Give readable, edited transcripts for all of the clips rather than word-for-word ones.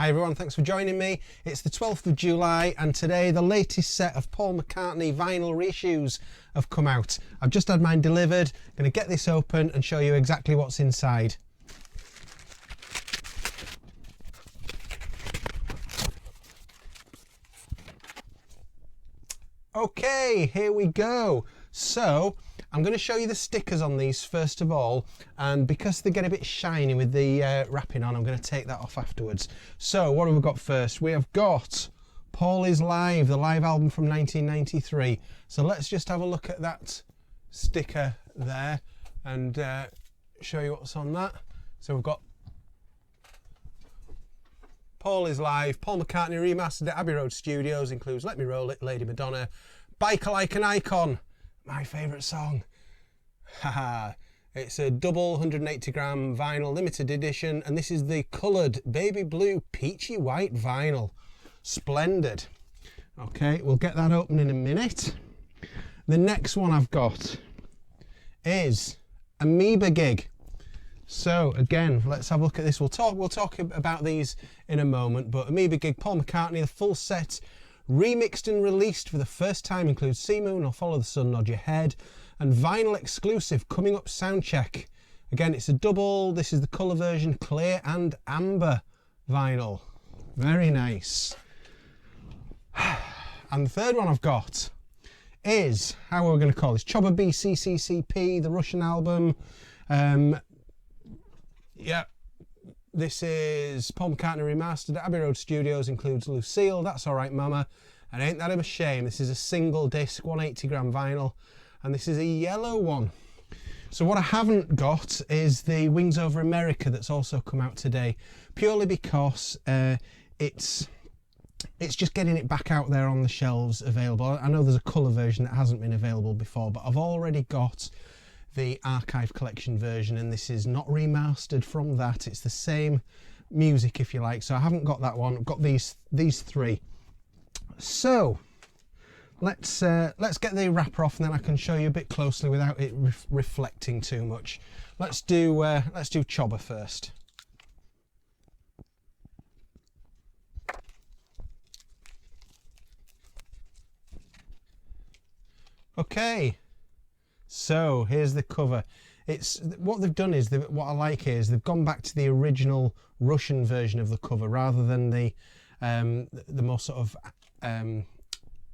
Hi everyone, thanks for joining me. It's the 12th of July and today the latest set of Paul McCartney vinyl reissues have come out. I've just had mine delivered. I'm going to get this open and show you exactly what's inside. Okay, here we go. So I'm going to show you the stickers on these first of all, and because they get a bit shiny with the wrapping on, I'm going to take that off afterwards. So what have we got first? We have got Paul is Live, the live album from 1993. So let's just have a look at that sticker there and show you what's on that. So we've got Paul is Live, Paul McCartney remastered at Abbey Road Studios, includes Let Me Roll It, Lady Madonna, Biker Like an Icon, my favourite song. Haha, it's a double 180 gram vinyl limited edition, and this is the coloured baby blue peachy white vinyl. Splendid. Okay, we'll get that open in a minute. The next one I've got is Ameba Gig. So again, let's have a look at this. We'll talk about these in a moment, but Ameba Gig, Paul McCartney, the full set, remixed and released for the first time, includes Sea Moon or Follow the Sun, Nod Your Head, and vinyl exclusive coming up soundcheck. Again, it's a double. This is the colour version, clear and amber vinyl. Very nice. And the third one I've got is, how are we going to call this? CHOBA B CCCP, the Russian album. Yeah, this is Paul McCartney remastered at Abbey Road Studios, includes Lucille, That's Alright Mama, and Ain't That a Shame. This is a single disc, 180 gram vinyl, and this is a yellow one. So what I haven't got is the Wings Over America that's also come out today, purely because it's just getting it back out there on the shelves available. I know there's a colour version that hasn't been available before, but I've already got the archive collection version, and this is not remastered from that. It's the same music, if you like. So I haven't got that one. I've got these three. So let's get the wrapper off, and then I can show you a bit closely without it reflecting too much. Let's do CHOBA first. Okay. So here's the cover. It's what they've done is what I like here is they've gone back to the original Russian version of the cover rather than the more sort of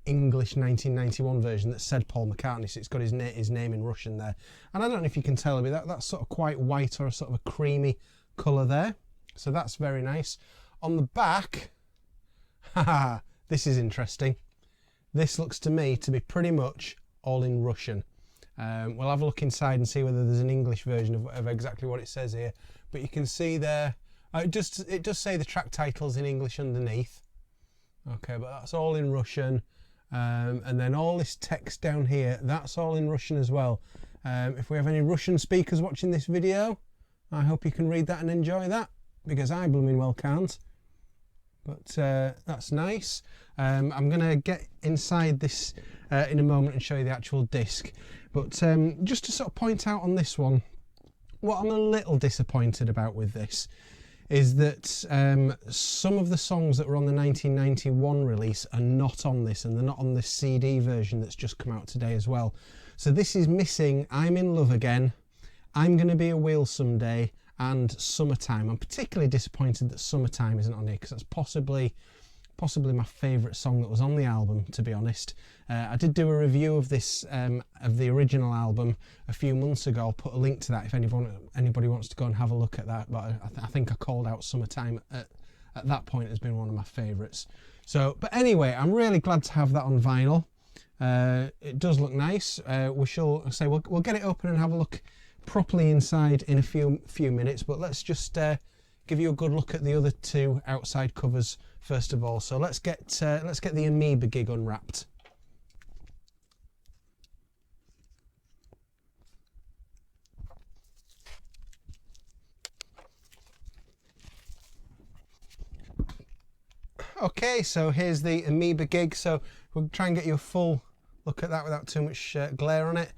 English 1991 version that said Paul McCartney. So it's got his name in Russian there. And I don't know if you can tell, but that's sort of quite white or a sort of a creamy colour there. So that's very nice. On the back, haha, this is interesting. This looks to me to be pretty much all in Russian. We'll have a look inside and see whether there's an English version of exactly what it says here. But you can see there, it does say the track titles in English underneath. Okay, but that's all in Russian. And then all this text down here, that's all in Russian as well. If we have any Russian speakers watching this video, I hope you can read that and enjoy that, because I blooming well can't. But that's nice. I'm going to get inside this in a moment and show you the actual disc. But just to sort of point out on this one, what I'm a little disappointed about with this is that some of the songs that were on the 1991 release are not on this, and they're not on the CD version that's just come out today as well. So this is missing I'm in Love Again, I'm Gonna Be a Wheel Someday, and Summertime. I'm particularly disappointed that Summertime isn't on here, because that's possibly my favourite song that was on the album, to be honest. I did do a review of this, of the original album a few months ago. I'll put a link to that if anybody wants to go and have a look at that. But I think I called out Summertime at that point as being one of my favourites. So, but anyway, I'm really glad to have that on vinyl. It does look nice. We'll get it open and have a look properly inside in a few minutes. But let's just give you a good look at the other two outside covers first of all. So let's get the Ameba Gig unwrapped. Okay, so here's the Ameba Gig. So we'll try and get you a full look at that without too much glare on it.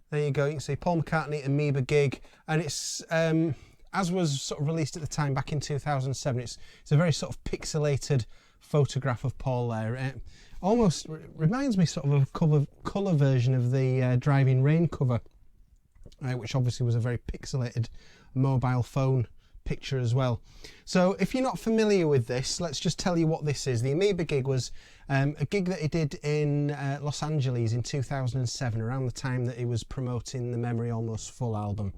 There you go. You can see Paul McCartney Ameba Gig, and it's as was sort of released at the time back in 2007, it's a very sort of pixelated photograph of Paul there. It almost reminds me sort of a colour version of the Driving Rain cover, which obviously was a very pixelated mobile phone picture as well. So if you're not familiar with this, let's just tell you what this is. The Ameba Gig was a gig that he did in Los Angeles in 2007, around the time that he was promoting the Memory Almost Full album,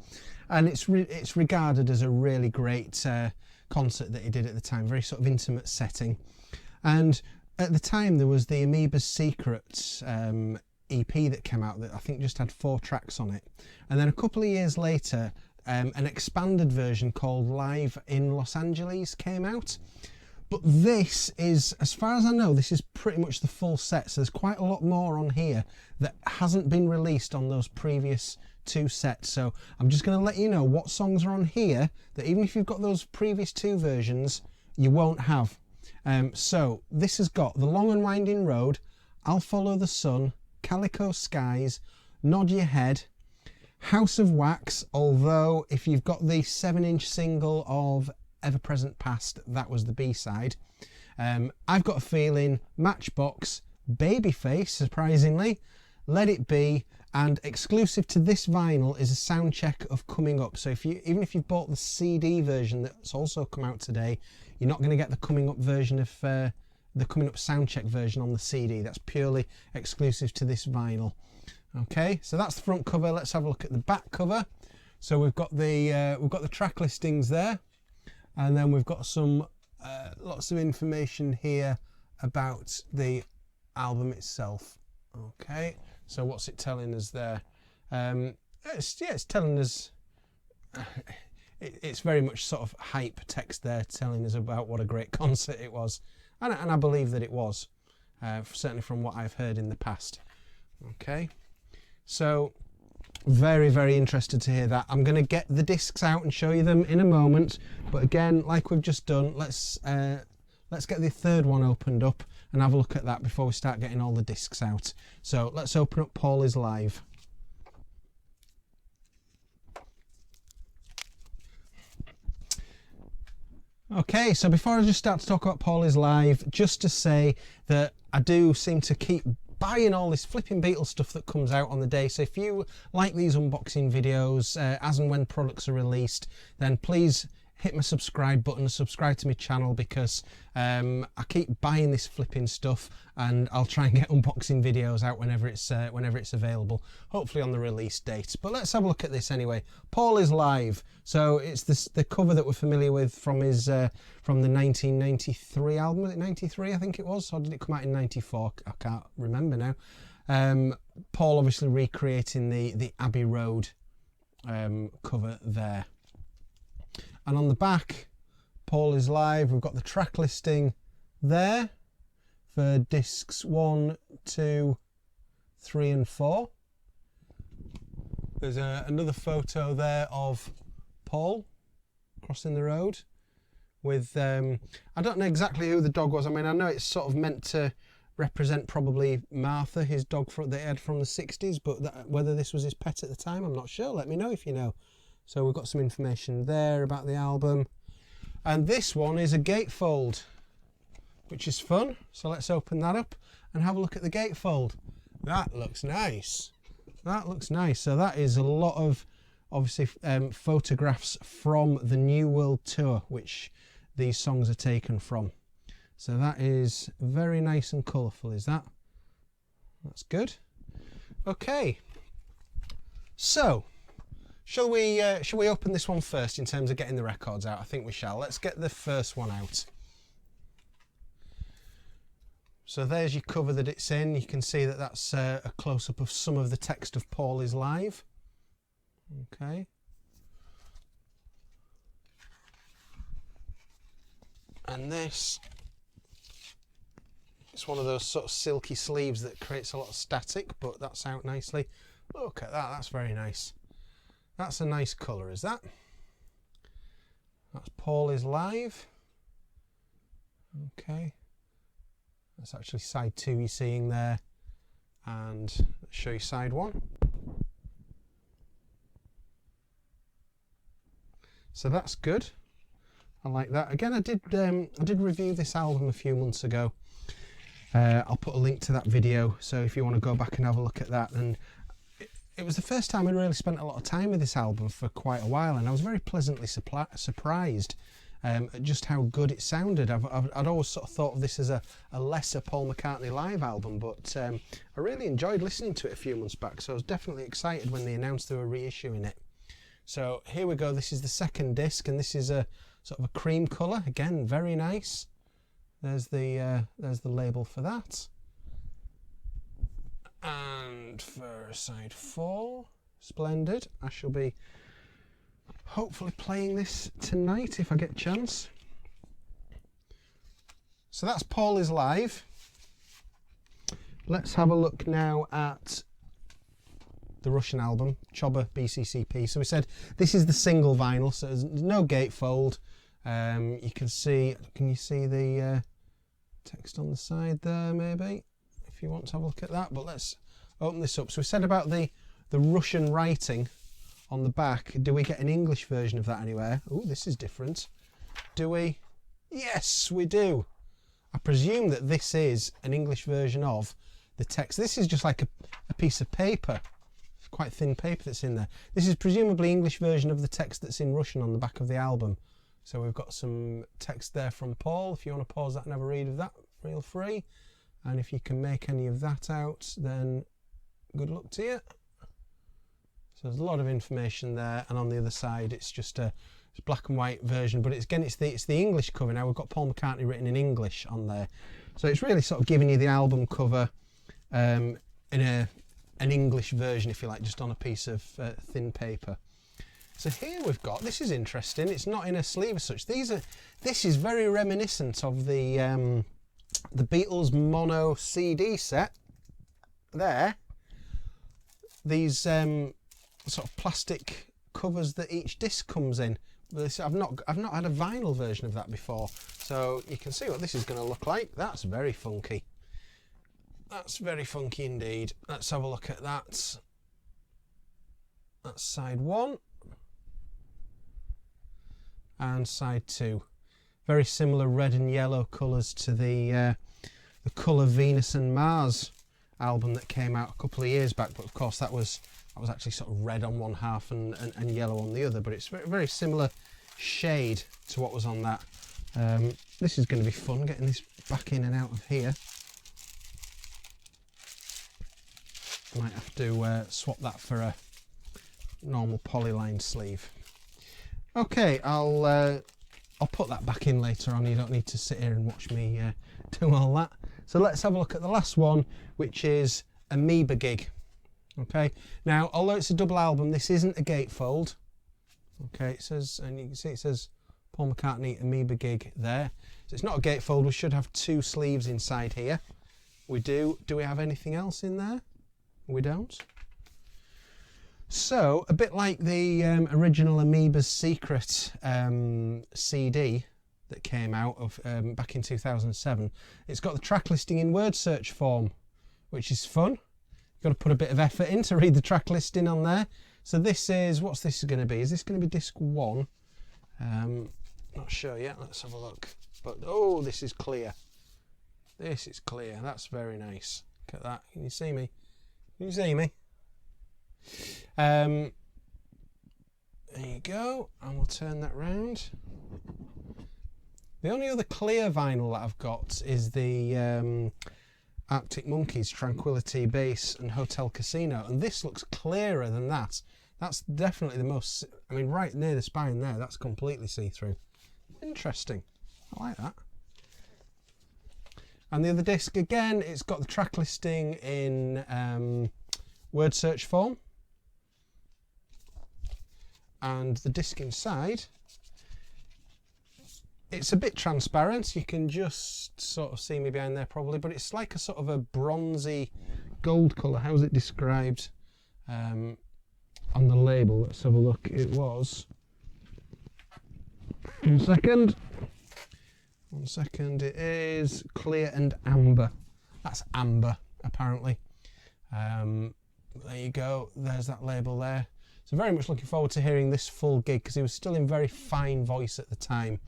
and it's regarded as a really great concert that he did at the time, very sort of intimate setting. And at the time there was the Amoeba's Secrets EP that came out that I think just had 4 tracks on it, and then a couple of years later an expanded version called Live in Los Angeles came out. But this is, as far as I know, this is pretty much the full set, so there's quite a lot more on here that hasn't been released on those previous 2 sets. So I'm just going to let you know what songs are on here that even if you've got those previous 2 versions, you won't have. So this has got The Long and Winding Road, I'll Follow the Sun, Calico Skies, Nod Your Head, House of Wax, although if you've got the 7-inch single of Ever Present Past, that was the B-side. I've Got a Feeling, Matchbox, Babyface, surprisingly, Let It Be, and exclusive to this vinyl is a sound check of Coming Up. So even if you've bought the CD version that's also come out today, you're not going to get the Coming Up version of the Coming Up sound check version on the CD. That's purely exclusive to this vinyl. Okay, so that's the front cover. Let's have a look at the back cover. So we've got the track listings there, and then we've got some lots of information here about the album itself. Okay, so what's it telling us there? It's telling us. It's very much sort of hype text there, telling us about what a great concert it was, and I believe that it was, certainly from what I've heard in the past. Okay. So very, very interested to hear that. I'm going to get the discs out and show you them in a moment, but again, like we've just done, let's get the third one opened up and have a look at that before we start getting all the discs out. So let's open up Paul is Live. Okay, so before I just start to talk about Paul is Live, just to say that I do seem to keep buying all this flipping Beatles stuff that comes out on the day. So if you like these unboxing videos as and when products are released, then please hit my subscribe button, subscribe to my channel, because I keep buying this flipping stuff, and I'll try and get unboxing videos out whenever it's available, hopefully on the release date. But let's have a look at this anyway. Paul is Live. So it's the cover that we're familiar with from his from the 1993 album. Was it 93? I think it was, or did it come out in 94? I can't remember now. Paul obviously recreating the Abbey Road cover there. And on the back, Paul is Live. We've got the track listing there for discs 1, 2, 3 and 4. There's another photo there of Paul crossing the road with, I don't know exactly who the dog was. I mean, I know it's sort of meant to represent probably Martha, his dog that he had from the 60s, but whether this was his pet at the time, I'm not sure. Let me know if you know. So we've got some information there about the album. And this one is a gatefold, which is fun. So let's open that up and have a look at the gatefold. That looks nice. That looks nice. So that is a lot of, obviously, photographs from the New World Tour, which these songs are taken from. So that is very nice and colourful, is that? That's good. Okay. So, shall we open this one first in terms of getting the records out? I think we shall. Let's get the first one out. So there's your cover that it's in. You can see that that's a close-up of some of the text of Paul is Live. Okay. And this, it's one of those sort of silky sleeves that creates a lot of static, but that's out nicely. Look at that, that's very nice. That's a nice colour, is that? That's Paul is Live. Okay. That's actually side 2 you're seeing there. And let's show you side 1. So that's good. I like that. Again, I did review this album a few months ago. I'll put a link to that video, so if you want to go back and have a look at that. And it was the first time I'd really spent a lot of time with this album for quite a while, and I was very pleasantly surprised at just how good it sounded. I'd always sort of thought of this as a lesser Paul McCartney live album, but I really enjoyed listening to it a few months back, so I was definitely excited when they announced they were reissuing it. So here we go. This is the second disc, and this is a sort of a cream colour. Again, very nice. There's the label for that. And for side 4, splendid. I shall be hopefully playing this tonight if I get a chance. So that's Paul is Live. Let's have a look now at the Russian album, CHOBA B CCCP. So we said this is the single vinyl, so there's no gatefold. You can you see the text on the side there, maybe, if you want to have a look at that. But let's open this up. So we said about the Russian writing on the back. Do we get an English version of that anywhere? Oh, this is different. Do we? Yes, we do. I presume that this is an English version of the text. This is just like a piece of paper. It's quite thin paper that's in there. This is presumably English version of the text that's in Russian on the back of the album. So we've got some text there from Paul. If you want to pause that and have a read of that, feel free. And if you can make any of that out, then good luck to you. So there's a lot of information there, and on the other side it's just a black and white version, but it's the English cover. Now we've got Paul McCartney written in English on there, so it's really sort of giving you the album cover in an English version, if you like, just on a piece of thin paper. So here we've got, this is interesting, it's not in a sleeve as such. This is very reminiscent of the Beatles mono CD set there. These sort of plastic covers that each disc comes in. I've not had a vinyl version of that before, so you can see what this is going to look like. That's very funky. That's very funky indeed. Let's have a look at that. That's side 1. And side 2. Very similar red and yellow colours to the Colour Venus and Mars album that came out a couple of years back, but of course that was actually sort of red on one half and yellow on the other, but it's very similar shade to what was on that. This is going to be fun, getting this back in and out of here. Might have to swap that for a normal polyline sleeve. Okay, I'll put that back in later on. You don't need to sit here and watch me do all that. So let's have a look at the last one, which is Ameba Gig. Okay, now although it's a double album, this isn't a gatefold. Okay, it says, and you can see it says Paul McCartney Ameba Gig there. So it's not a gatefold. We should have 2 sleeves inside here. We do. Do we have anything else in there? We don't. So a bit like the original Amoeba's Secret CD that came out of back in 2007, it's got the track listing in word search form, which is fun. You've got to put a bit of effort in to read the track listing on there. So this is, what's this going to be? Is this going to be disc 1? Not sure yet. Let's have a look. But oh, this is clear. This is clear. That's very nice. Look at that. Can you see me? Can you see me? There you go, and we'll turn that round. The only other clear vinyl that I've got is the Arctic Monkeys Tranquility Base and Hotel Casino, and this looks clearer than that. That's definitely the most, I mean, right near the spine there, that's completely see-through. Interesting. I like that. And the other disc, again, it's got the track listing in word search form. And the disc inside, it's a bit transparent. You can just sort of see me behind there probably, but it's like a sort of a bronzy gold colour. How's it described on the label? Let's have a look. It was, one second, it is clear and amber. That's amber, apparently. There you go, there's that label there. So very much looking forward to hearing this full gig, because he was still in very fine voice at the time.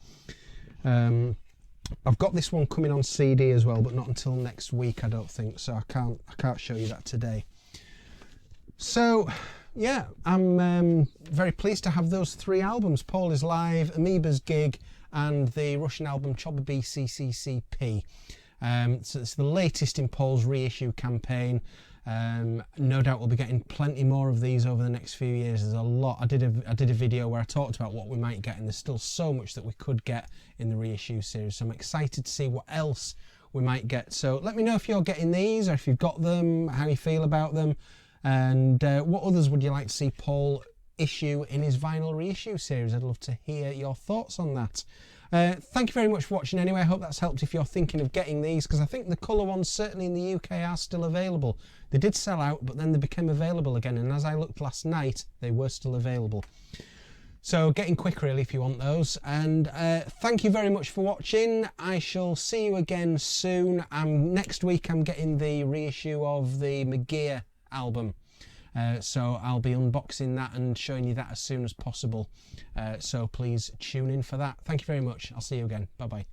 I've got this one coming on CD as well, but not until next week, I don't think, so I can't show you that today. So yeah, I'm very pleased to have those 3 albums: Paul is Live, Amoeba's Gig, and the Russian album CHOBA B CCCP. So it's the latest in Paul's reissue campaign. No doubt we'll be getting plenty more of these over the next few years. There's a lot. I did a video where I talked about what we might get, and there's still so much that we could get in the reissue series. So I'm excited to see what else we might get. So let me know if you're getting these, or if you've got them, how you feel about them, and what others would you like to see Paul issue in his vinyl reissue series. I'd love to hear your thoughts on that. Thank you very much for watching anyway. I hope that's helped if you're thinking of getting these, because I think the colour ones, certainly in the UK, are still available. They did sell out, but then they became available again, and as I looked last night, they were still available. So getting quick really if you want those. And thank you very much for watching. I shall see you again soon. Next week I'm getting the reissue of the Ameba album. So I'll be unboxing that and showing you that as soon as possible. So please tune in for that. Thank you very much. I'll see you again. Bye bye.